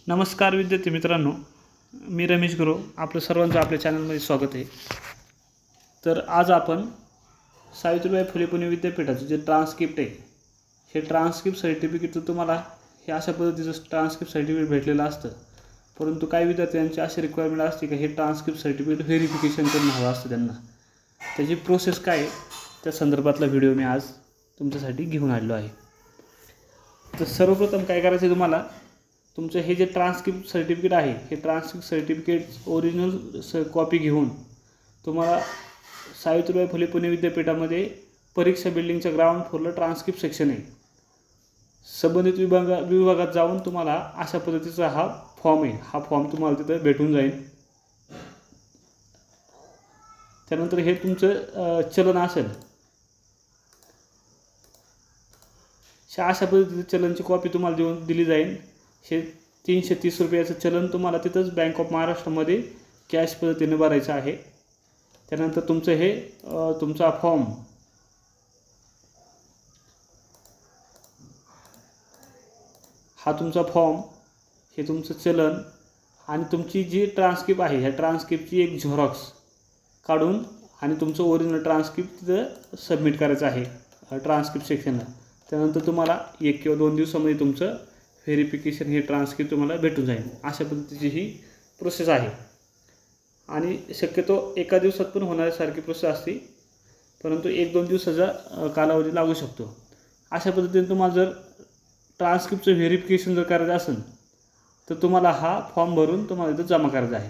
नमस्कार विद्यार्थी मित्रांनो, मी रमेश गुरव आपलं सर्वांचं आपल्या चॅनलमध्ये स्वागत आहे। तर आज आपण सावित्रीबाई फुले पुणे विद्यापीठाचं जे ट्रान्सक्रिप्ट आहे, हे ट्रान्सक्रिप्ट सर्टिफिकेट तुम्हाला हे अशा पद्धतीचं ट्रान्सक्रिप्ट सर्टिफिकेट भेटलेलं असतं। परंतु काही विद्यार्थ्यांची अशी रिक्वायरमेंट असते की हे ट्रान्सक्रिप्ट सर्टिफिकेट व्हेरिफिकेशन करून हवं असतं त्यांना। त्याची प्रोसेस काय आहे त्या संदर्भातला व्हिडिओ मी आज तुमच्यासाठी घेऊन आलेलो आहे। तर सर्वप्रथम काय करायचं आहे, तुम्हाला तुमचं हे जे ट्रान्सक्रिप्ट सर्टिफिकेट आहे, हे ट्रान्सक्रिप्ट सर्टिफिकेट ओरिजिनल कॉपी घेऊन तुम्हाला सावित्रीबाई फुले पुणे विद्यापीठामध्ये परीक्षा बिल्डिंगच्या ग्राउंड फ्लोअरला ट्रान्सक्रिप्ट सेक्शन आहे, संबंधित विभागात जाऊन तुम्हाला अशा पद्धतीचा हा फॉर्म आहे, हा फॉर्म तुम्हाला तिथे भेटून जाईल। त्यानंतर हे तुमचं चलन असेल, अशा पद्धतीचं चलनची कॉपी तुम्हाला दिली जाईल। हे 330 रुपयाचं चलन तुम्हाला तिथंच बँक ऑफ महाराष्ट्रामध्ये कॅश पद्धतीने भरायचं आहे। त्यानंतर तुमचं हे तुमचा फॉर्म हा तुमचा फॉर्म, हे तुमचं चलन आणि तुमची जी ट्रान्सक्रिप्ट आहे, ह्या ट्रान्सक्रिप्टची एक झेरॉक्स काढून आणि तुमचं ओरिजिनल ट्रान्सक्रिप्ट तिथं सबमिट करायचं आहे ट्रान्सक्रिप्ट सेक्शनला। त्यानंतर तुम्हाला 1 किंवा 2 दिवसामध्ये तुमचं व्हेरिफिकेशन हे ट्रान्सक्रिप्ट तुम्हाला भेटून जाईल। अशा पद्धतीची ही प्रोसेस आहे आणि शक्यतो एका दिवसात पण होण्यासारखी प्रोसेस असते, परंतु 1-2 दिवसाचा कालावधी लागू शकतो। अशा पद्धतीने तुम्हाला जर ट्रान्सक्रिप्टचं व्हेरिफिकेशन जर करायचं असेल तर तुम्हाला हा फॉर्म भरून तुम्हाला इथं जमा करायचा आहे।